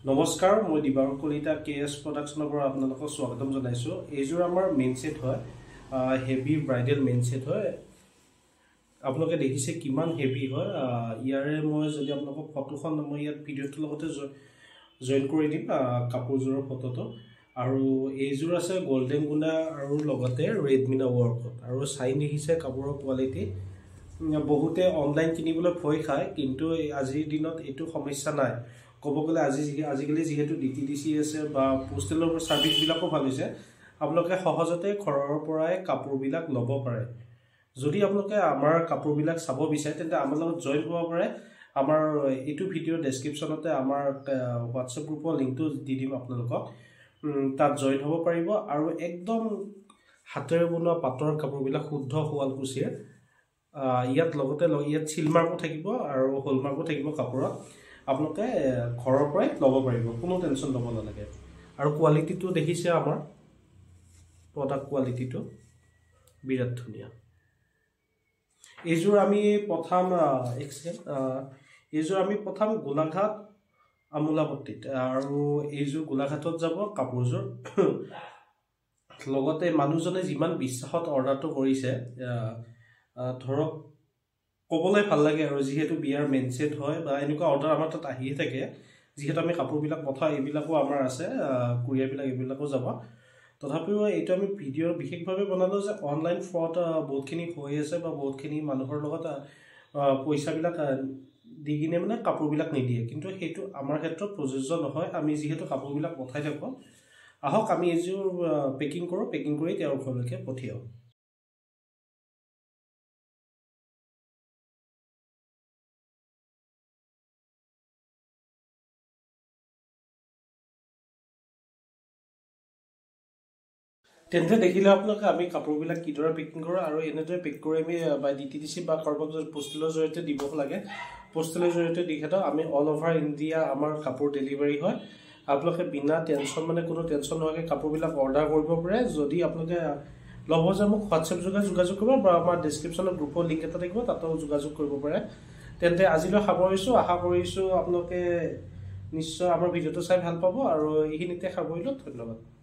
নমস্কাৰ মই দিবাৰ কলিতা কেএস প্ৰডাকশনৰ পৰা আপোনালোকক স্বাগতম জনাইছো এইজোৰ আমাৰ মেইন সেট হয় হেভি ব্ৰাইডাল মেইন সেট হয় আপোনালোকে দেখিছে কিমান হেভি হয় ইয়াৰে মই যদি আপোনালোকক ফটোখন মই ইয়াত ভিডিওটোৰ লগতে জয়েন কৰি দিম কাপোৰজোৰৰ ফটোটো আৰু এইজোৰ আছে গোল্ডেন গুনা আৰু লগতে ৰেড মিনা ৱৰ্কত আৰু চাইন দেখিছে কাপোৰৰ কোৱালিটি বহুতে অনলাইন কিনিবলৈ ভয় খায় কিন্তু আজিৰ দিনত এটো সমস্যা নাই কব গলে আজিকালি যেহেতু ডিটিডিসি আছে বা পোষ্টেলৰ সাৰ্ভিস বিলাকো ভাল হৈছে আপোনালোকে সহজতে ঘৰৰ পৰাই কাপোৰবিলাক লব পাৰে যদি আপোনালোকে আমাৰ কাপোৰবিলাক চাব বিচাৰে তেন্তে আমাৰ লগত জয়েন হ'ব পাৰে আমাৰ এটো ভিডিও ডেসক্ৰিপচনতে আমাৰ WhatsApp গ্ৰুপৰ লিংকটো দি দিম আপোনালোকক তাত জয়েন হ'ব পাৰিব আৰু একদম হাতেৰে বনোৱা পাটৰ কাপোৰবিলাক শুদ্ধ শুৱালকুছিৰ ইয়াত লগতে ইয়াত সিলমাৰ্কো থাকিব আৰু হলমাৰ্কো থাকিব কাপোৰত আপোনালোকে ঘৰৰ পৰাই লব পাৰিব কোনো টেনচন লব নালাগে আৰু কোৱালিটিটো দেখিছে আমাৰ প্ৰডাক্ট কোৱালিটিটো বিৰাট ধুনিয়া এইজোৰ আমি প্ৰথম গোলাঘাট আমোলাপট্টিত আৰু এইজোৰ গোলাঘাটত যাব কাপোৰজোৰ লগতে মানুহজনে যিমান বিশ্বাসত অৰ্ডাৰটো কৰিছে ধৰক কবলৈ ভাল লাগে আৰু যেহেতু বিয়াৰ মেইন সেট হয় বা এনেকুৱা অৰ্ডাৰ আমাৰ তাত আহিয়ে থাকে যেহেতু আমি কাপোৰবিলাক পঠাও এইবিলাকো আমাৰ আছে কুৰিয়াৰবিলাক এইবিলাকো যাব তথাপিও এইটো আমি ভিডিঅ বিশেষভাৱে বনালো যে অনলাইন ফ্ৰড বহুতখিনি হৈ আছে বা বহুতখিনি মানুহৰ লগত পইচাবিলাক দি কিনে মানে কাপোৰবিলাক নিদিয়ে কিন্তু সেইটো আমাৰ ক্ষেত্ৰত প্ৰযোজ্য নহয় আমি যেহেতু কাপোৰবিলাক পঠাই থাকো আহক আমি এইজোৰ পেকিং কৰি তেওঁৰ ঘৰলৈকে পঠিয়াও তেন্তে দেখিলে আপোনালোকে আমি কাপোৰবিলাক কিদৰে পেকিং কৰোঁ আৰু এনেদৰে পেক কৰি আমি বা ডিটিডিসি বা কাৰোবাক পোষ্টেলৰ জৰিয়তে দিব লাগে পোষ্টেলৰ জৰিয়তে দিখেতো আমি অল ওভাৰ ইণ্ডিয়া আমাৰ কাপোৰ ডেলিভাৰী হয় আপোনালোকে বিনা টেনচন মানে কোনো টেনচন নোহোৱাকৈ কাপোৰবিলাক অৰ্ডাৰ কৰিব পাৰে যদি আপোনালোকে লব যে মোক WhatsApp যোগাযোগ কৰিব বা আমাৰ ডেসক্ৰিপচনত গ্ৰুপৰ লিংক এটা থাকিব তাতো যোগাযোগ কৰিব পাৰে তেন্তে আজিলৈ সামৰিছো আশা কৰিছো আপোনালোকে নিশ্চয় আমাৰ ভিডিওটো চাই ভাল পাব আৰু এইখিনিতে সামৰিলো ধন্যবাদ